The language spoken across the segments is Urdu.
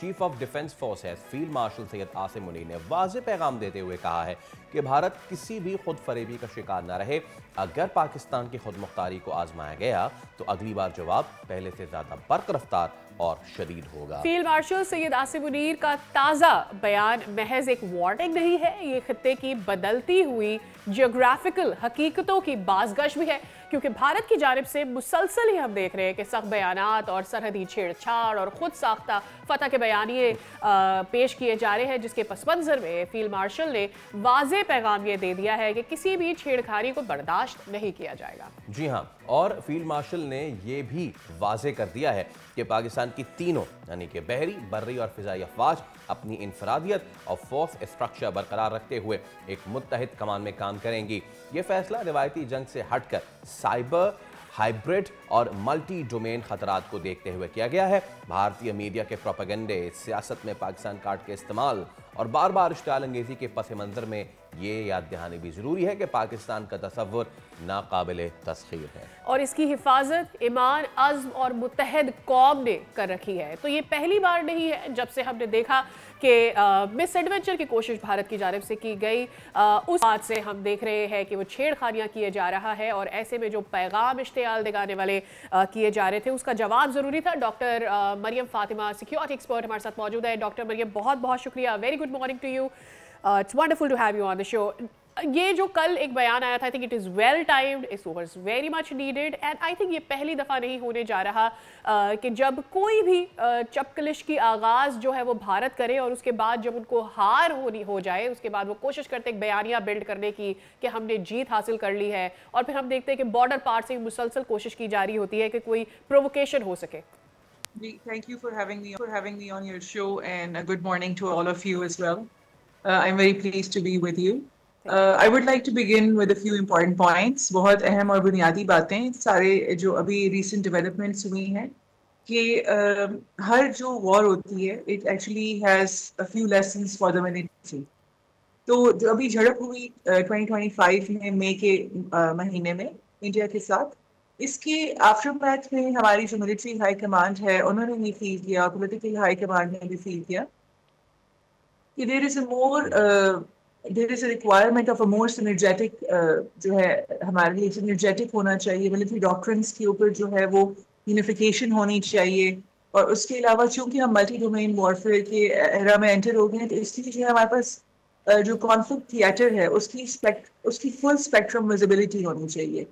Chief of defence forces field marshal Syed Asim Munir نے واضح پیغام دیتے ہوئے کہا ہے کہ بھارت کسی بھی خود فریبی کا شکار نہ رہے. اگر پاکستان کی خود مختاری کو آزمایا گیا تو اگلی بار جواب پہلے سے زیادہ برق رفتار اور شدید ہوگا. فیلڈ مارشل سید عاصم منیر کا تازہ بیان محض ایک وارننگ نہیں ہے، یہ خطے کی بدلتی ہوئی جیوگرافیکل حقیقتوں کی بازگشت بھی ہے، کیونکہ بھارت کی جانب سے مسلسل ہی ہم دیکھ رہے ہیں کہ سخت بیانات اور سرحدی چھیڑ چھاڑ اور خود ساختہ فتح کے بیانیے پیش کیے جا رہے ہیں، جس کے پس منظر میں فیلڈ مارشل نے واضح پیغام یہ دے دیا ہے کہ کسی بھی چھیڑخانی کو برداشت نہیں کیا جائے گا. جی ہاں، اور فیلڈ مارشل نے یہ بھی واضح کر دیا ہے کہ پاکستان کی تینوں یعنی کہ بحری، بری اور فضائی افواج اپنی انفرادیت اور فورس اسٹرکچر برقرار رکھتے ہوئے ایک متحد کمان میں کام کریں گی. یہ فیصلہ روایتی جنگ سے ہٹ کر سائبر، ہائبرڈ اور ملٹی ڈومین خطرات کو دیکھتے ہوئے کیا گیا ہے. بھارتی میڈیا کے پروپیگنڈے، سیاست میں پاکستان کارڈ کے استعمال اور بار بار اشتعال انگیزی کے پس منظر میں یہ یاد دہانی بھی ضروری ہے کہ پاکستان کا تصور ناقابل تسخیر ہے اور اس کی حفاظت ایمان، عزم اور متحد قوم نے کر رکھی ہے. تو یہ پہلی بار نہیں ہے جب سے ہم نے دیکھا کہ مس ایڈونچر کی کوشش بھارت کی جانب سے کی گئی. اس بات سے ہم دیکھ رہے ہیں کہ وہ چھیڑ خانیاں کیے جا رہا ہے اور ایسے میں جو پیغام اشتعال دکھانے والے کیے جا رہے تھے اس کا جواب ضروری تھا. Doctor Maryam Fatima security expert ہمارے ساتھ موجود ہے. ڈاکٹر مریم بہت بہت شکریہ. Very good morning to you. It's wonderful to have you on the show. یہ جو کل ایک بیان آیا تھا, I think it is well timed, it was very much needed, and I think یہ پہلی دفعہ نہیں ہونے جا رہا کہ جب کوئی بھی چپکلش کی آغاز جو ہے وہ بھارت کرے اور اس کے بعد جب ان کو ہار ہو جائے اس کے بعد وہ کوشش کرتے ایک بیانیہ بلڈ کرنے کی کہ ہم نے جیت حاصل کر لی ہے, اور پھر ہم دیکھتے ہیں کہ بارڈر پار سے مسلسل کوشش کی جا رہی ہوتی ہے کہ کوئی پرووکیشن ہو سکے. Thank you for having me on your show, and good morning to all of you as well. I'm very pleased to be with you. I would like to begin with a few important points. بہت اہم اور بنیادی باتیں سارے جو ابھی ریسنٹ ڈیولپمنٹس ہوئی ہیں کہ ہر جو وار ہوتی ہے it actually has a few lessons for the military. تو جو ابھی جھڑپ ہوئی 2025 میں مئی کے مہینے میں انڈیا کے ساتھ, اس کے آفٹر میتھ میں ہماری جو ملٹری ہائی کمانڈ ہے انہوں نے بھی فیل کیا, پولیٹیکل ہائی کمانڈ نے بھی فیل کیا کہ there is a requirement of a more synergetic جو ہے ہمارے لیے synergetic ہونا چاہیے. ملٹری ڈاکٹرنس کے اوپر جو ہے وہ یونیفیکیشن ہونی چاہیے, اور اس کے علاوہ چونکہ ہم ملٹی ڈومین وارفیئر کے ایرا میں انٹر ہو گئے ہیں تو اس لیے جو ہے ہمارے پاس جو کانفلکٹ تھیٹر ہے اس کی فل اسپیکٹرم ویزیبلٹی ہونی چاہیے.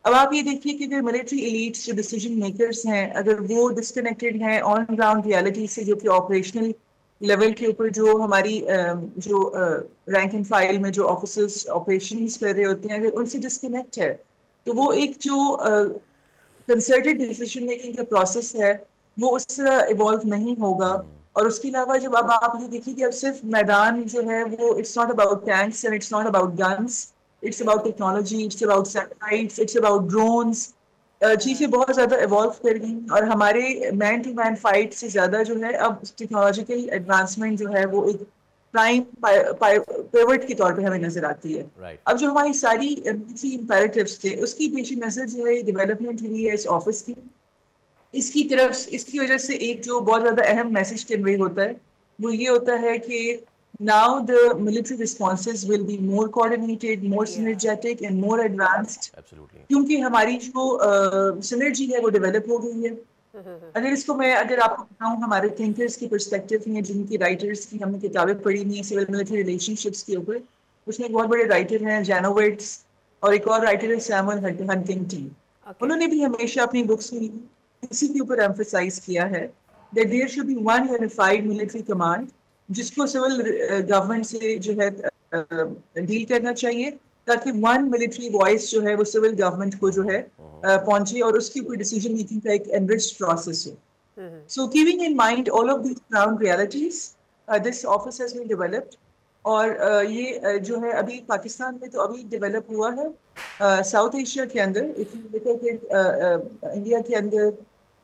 اب آپ یہ دیکھیے کہ اگر ملٹری ایلیٹس جو ڈیسیجن میکرز ہیں اگر وہ ڈسکنیکٹڈ ہیں آن گراؤنڈ ریالٹی سے, جو کہ آپریشنل لیول کے اوپر جو ہماری جو رینک اینڈ فائل میں جو آفیسرز آپریشنز کر رہے ہوتے ہیں, اگر ان سے ڈسکنیکٹ ہے تو وہ ایک جو کنسرٹڈ ڈیسیژن میکنگ کا پروسیس ہے وہ اس طرح ایوالو نہیں ہوگا. اور اس کے علاوہ جب اب آپ یہ دیکھیے کہ اب صرف میدان جو ہے وہ it's not about tanks and it's not about guns, it's about technology, it's about satellites, it's about drones. چیزیں بہت زیادہ ایوالو کر گئی اور ہمارے مین ٹو مین فائٹ سے زیادہ جو ہے اب ٹیکنالوجیکل ایڈوانسمنٹ جو ہے وہ ایک پرائم پیوٹ کے طور پہ ہمیں نظر آتی ہے. اب جو ہماری ساری ملٹری امپیریٹیوز تھے اس کی پیش نظر جو ہے ڈیولپمنٹ ہوئی ہے اس آفس کی, اس کی طرف اس کی وجہ سے ایک جو بہت زیادہ اہم میسج کنوے ہوتا ہے وہ یہ ہوتا ہے کہ now the military responses will be more coordinated, more synergetic and more advanced. کیونکہ ہماری جو synergy ہے وہ ڈیولپ ہو گئی ہے. اگر آپ کو بتاؤں ہمارے تھنکرز کی پرسپیکٹو میں جن کی رائٹرز کی ہم نے کتابیں پڑھی ہوئی ہیں سول ملٹری ریلیشن شپس کے اوپر, اس میں ایک بہت بڑے رائٹر ہیں جینوویٹس اور ایک اور رائٹر ہے سیموئل ہنٹنگٹن. انہوں نے بھی ہمیشہ اپنی بکس میں اسی کے اوپر ایمفسائز کیا ہے that there should be one unified military command جس کو سول گورنمنٹ سے جو ہے ڈیل کرنا چاہیے تاکہ ون ملٹری وائس جو ہے وہ سول گورنمنٹ کو جو ہے پہنچے اور اس کے اوپر ڈیسیجن میکنگ کا ایک انرچڈ پروسیس ہو. So keeping in mind all of these ground realities, this office has been developed. اور یہ جو ہے ابھی پاکستان میں تو ابھی ڈیولپ ہوا ہے ساؤتھ ایشیا کے اندر. انڈیا کے اندر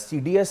CDS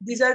these are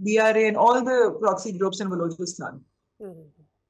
BRA and all the proxy groups in Balochistan.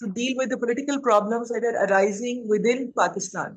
to deal with the political problems that are arising within Pakistan.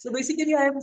So basically I am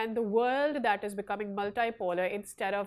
and the world that is becoming multipolar instead of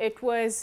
it was